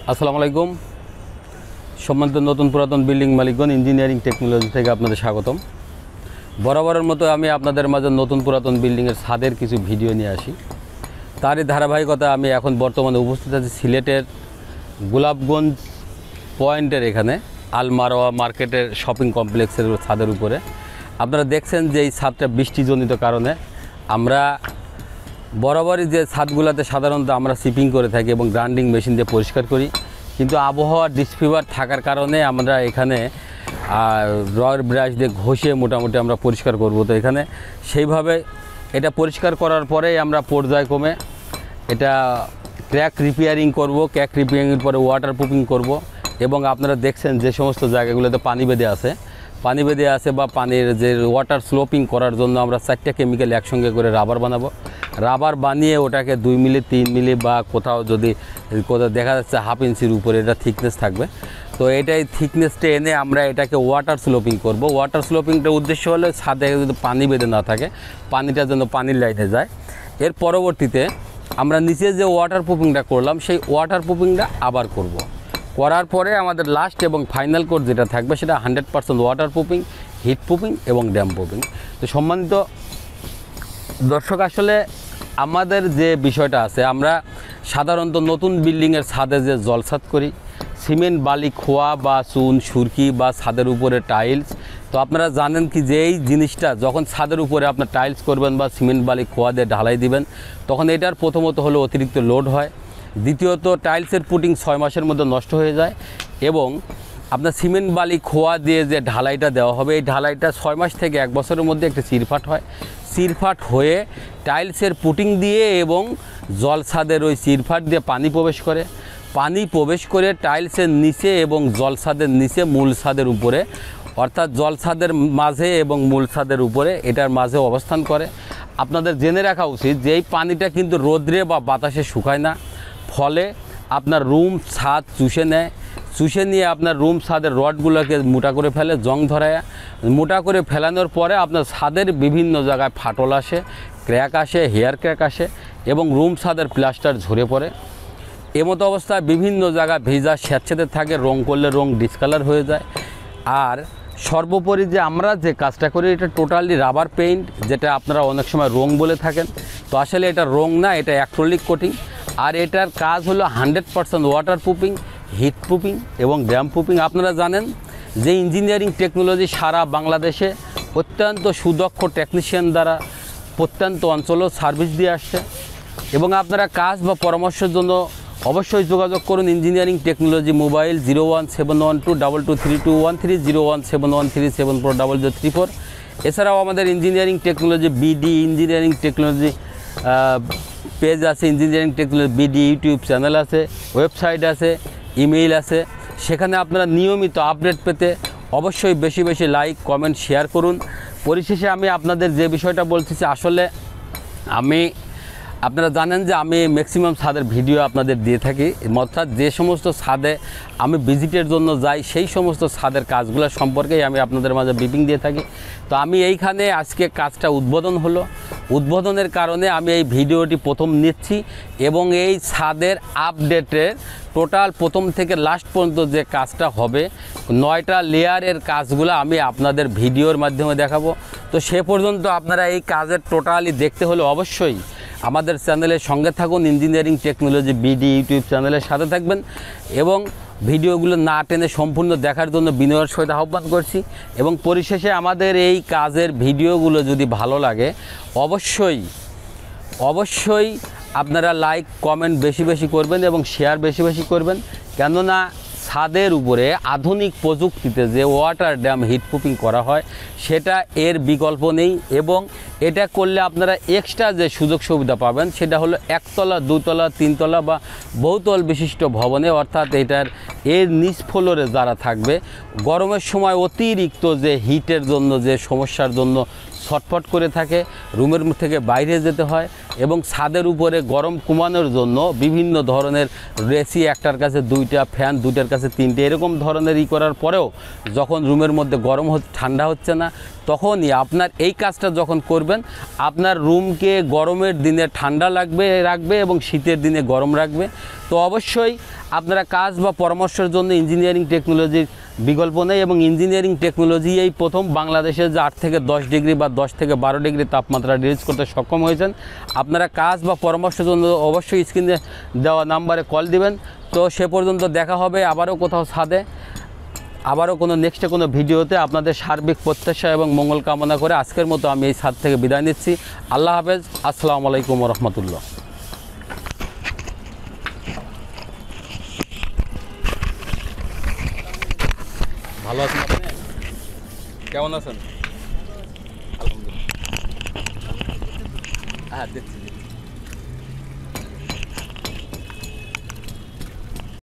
আসসালামু আলাইকুম। সম্মানিত নতুন পুরাতন বিল্ডিং মালিকগণ, ইঞ্জিনিয়ারিং টেকনোলজি থেকে আপনাদের স্বাগতম। বরাবরের মতো আমি আপনাদের মাঝে নতুন পুরাতন বিল্ডিংয়ের ছাদের কিছু ভিডিও নিয়ে আসি। তারই ধারাবাহিকতা আমি এখন বর্তমানে উপস্থিত আছি সিলেটের গোলাপগঞ্জ পয়েন্টের এখানে আল মারওয়া মার্কেটের শপিং কমপ্লেক্সের ছাদের উপরে। আপনারা দেখছেন যে এই ছাদটা বৃষ্টিজনিত কারণে আমরা বরাবরই যে ছাদগুলোতে সাধারণত আমরা সিপিং করে থাকি এবং গ্রাইন্ডিং মেশিন দিয়ে পরিষ্কার করি, কিন্তু আবহাওয়ার ডিসফিভার থাকার কারণে আমরা এখানে রয়ের ব্রাশ দিয়ে ঘষে মোটামুটি আমরা পরিষ্কার করব। তো এখানে সেইভাবে এটা পরিষ্কার করার পরেই আমরা পর্যায়ক্রমে এটা ক্র্যাক রিপেয়ারিং করব। ক্র্যাক রিপেয়ারিংয়ের পরে ওয়াটার প্রুফিং করব এবং আপনারা দেখছেন যে সমস্ত জায়গাগুলোতে পানি বেঁধে আছে বা পানির যে ওয়াটার স্লোপিং করার জন্য আমরা 4টা কেমিক্যাল একসঙ্গে করে রাবার বানাবো। রাবার বানিয়ে ওটাকে 2 মিলি 3 মিলি বা কোথাও দেখা যাচ্ছে 1/2 ইঞ্চির উপরে এটা থিকনেস থাকবে। তো এটাই থিকনেসটা এনে আমরা এটাকে ওয়াটার স্লোপিং করব। ওয়াটার স্লোপিংটার উদ্দেশ্য হলো ছাদে যদি পানি বেঁধে না থাকে, পানিটা যেন পানির লাইনে যায়। এর পরবর্তীতে আমরা নিচে যে ওয়াটার প্রুফিংটা করলাম সেই ওয়াটার প্রুফিংটা আবার করব। করার পরে আমাদের লাস্ট এবং ফাইনাল কোড যেটা থাকবে সেটা 100% ওয়াটার প্রুফিং, হিট প্রুফিং এবং ড্যাম প্রুফিং। তো সম্মানিত দর্শক, আসলে আমাদের যে বিষয়টা আছে, আমরা সাধারণত নতুন বিল্ডিংয়ের ছাদে যে জলছাদ করি, সিমেন্ট বালি খোয়া বা চুন সুরকি বা ছাদের উপরে টাইলস। তো আপনারা জানেন কি যে এই জিনিসটা যখন ছাদের উপরে আপনার টাইলস করবেন বা সিমেন্ট বালি খোয়া দিয়ে ঢালাই দিবেন, তখন এটার প্রথমত হলো অতিরিক্ত লোড হয়, দ্বিতীয়ত টাইলসের পুটিং 6 মাসের মধ্যে নষ্ট হয়ে যায় এবং আপনার সিমেন্ট বালি খোয়া দিয়ে যে ঢালাইটা দেওয়া হবে এই ঢালাইটা 6 মাস থেকে 1 বছরের মধ্যে একটা চিরফাট হয়। চিরফাট হয়ে টাইলসের পুটিং দিয়ে এবং জলছাদের ওই চিরফাট দিয়ে পানি প্রবেশ করে টাইলসের নিচে এবং জলছাদের নিচে মূল ছাদের উপরে, অর্থাৎ জলছাদের মাঝে এবং মূল ছাদের উপরে এটার মাঝে অবস্থান করে। আপনাদের জেনে রাখা উচিত যে এই পানিটা কিন্তু রোদ্রে বা বাতাসে শুকায় না, ফলে আপনার রুম ছাদ চুষে নিয়ে আপনার রুম ছাদের রডগুলোকে মোটা করে ফেলে, জং ধরায় মোটা করে ফেলানোর পরে আপনার ছাদের বিভিন্ন জায়গায় ফাটল আসে, ক্র্যাক আসে, হেয়ার ক্র্যাক আসে এবং রুম ছাদের প্লাস্টার ঝরে পড়ে। এমতো অবস্থায় বিভিন্ন জায়গায় ভেজা স্যাঁতসেঁতে থাকে, রং করলে রং ডিসকালার হয়ে যায়। আর সর্বোপরি যে আমরা যে কাজটা করি এটা টোটালি রাবার পেইন্ট, যেটা আপনারা অনেক সময় রং বলে থাকেন। তো আসলে এটা রং না, এটা অ্যাক্রিলিক কোটিং। আর এটার কাজ হলো 100% ওয়াটার প্রুফিং, হিট প্রুফিং এবং ড্যাম প্রুফিং। আপনারা জানেন যে ইঞ্জিনিয়ারিং টেকনোলজি সারা বাংলাদেশে অত্যন্ত সুদক্ষ টেকনিশিয়ান দ্বারা প্রত্যন্ত অঞ্চলেও সার্ভিস দিয়ে আসছে এবং আপনারা কাজ বা পরামর্শের জন্য অবশ্যই যোগাযোগ করুন ইঞ্জিনিয়ারিং টেকনোলজি মোবাইল 01712223213, 01713740034। এছাড়াও আমাদের engineering technology BD engineering technology page আছে, engineering technology BD YouTube channel আছে, ওয়েবসাইট আছে, ইমেইল আছে। সেখানে আপনারা নিয়মিত আপডেট পেতে অবশ্যই বেশি বেশি লাইক কমেন্ট শেয়ার করুন। পরিশেষে আমি আপনাদের যে বিষয়টা বলতেছি, আসলে আপনারা জানেন যে আমি ম্যাক্সিমাম ছাদের ভিডিও আপনাদের দিয়ে থাকি, অর্থাৎ যে সমস্ত ছাদে আমি ভিজিটের জন্য যাই সেই সমস্ত ছাদের কাজগুলো সম্পর্কেই আমি আপনাদের মাঝে ব্রিফিং দিয়ে থাকি। তো আমি এইখানে আজকে কাজটা উদ্বোধনের কারণে আমি এই ভিডিওটি প্রথম নিচ্ছি এবং এই ছাদের আপডেটের টোটাল প্রথম থেকে লাস্ট পর্যন্ত যে কাজটা হবে 9টা লেয়ারের কাজগুলো আমি আপনাদের ভিডিওর মাধ্যমে দেখাবো। তো সে পর্যন্ত আপনারা এই কাজের টোটালি দেখতে হলে অবশ্যই আমাদের চ্যানেলের সঙ্গে থাকুন, ইঞ্জিনিয়ারিং টেকনোলজি বিডি ইউটিউব চ্যানেলের সাথে থাকবেন এবং ভিডিওগুলো না টেনে সম্পূর্ণ দেখার জন্য বিনয়ের সহিত আহ্বান করছি। এবং পরিশেষে আমাদের এই কাজের ভিডিওগুলো যদি ভালো লাগে অবশ্যই আপনারা লাইক কমেন্ট বেশি বেশি করবেন এবং শেয়ার বেশি বেশি করবেন, কেননা ছাদের উপরে আধুনিক প্রযুক্তিতে যে ওয়াটার ড্যাম হিট প্রুফিং করা হয় সেটা এর বিকল্প নেই এবং এটা করলে আপনারা এক্সট্রা যে সুযোগ সুবিধা পাবেন সেটা হলো 1 তলা 2 তলা 3 তলা বা বহুতল বিশিষ্ট ভবনে, অর্থাৎ এর নিচ ফ্লোরে যারা থাকবে গরমের সময় অতিরিক্ত যে হিটের জন্য যে সমস্যার জন্য ছটফট করে থাকে, রুমের থেকে বাইরে যেতে হয় এবং ছাদের উপরে গরম কমানোর জন্য বিভিন্ন ধরনের এসি একটার কাছে 2টা, ফ্যান 2টার কাছে 3টে, এরকম ধরনের করার পরেও যখন রুমের মধ্যে ঠান্ডা হচ্ছে না, তখনই আপনার এই কাজটা যখন করবেন আপনার রুমকে গরমের দিনে ঠান্ডা রাখবে এবং শীতের দিনে গরম রাখবে। তো অবশ্যই আপনারা কাজ বা পরামর্শের জন্য ইঞ্জিনিয়ারিং টেকনোলজির বিকল্প নেই, এবং ইঞ্জিনিয়ারিং টেকনোলজি এই প্রথম বাংলাদেশে যে 8 থেকে 10 ডিগ্রি বা 10 থেকে 12 ডিগ্রি তাপমাত্রা রিলিজ করতে সক্ষম হয়েছেন। আপনারা কাজ বা পরামর্শের জন্য অবশ্যই স্ক্রিনে দেওয়া নাম্বারে কল দিবেন। তো সে পর্যন্ত দেখা হবে আবারও কোথাও ছাদে, আবারও কোনো নেক্সটে কোনো ভিডিওতে। আপনাদের সার্বিক প্রত্যাশা এবং মঙ্গল কামনা করে আজকের মতো আমি এই ছাদ থেকে বিদায় নিচ্ছি। আল্লাহ হাফেজ। আসসালামু আলাইকুম ওয়া রাহমাতুল্লাহ। ভালো আছেন আপনি? কেমন আছেন? আলহামদুলিল্লাহ। হ্যাঁ, দেখছি।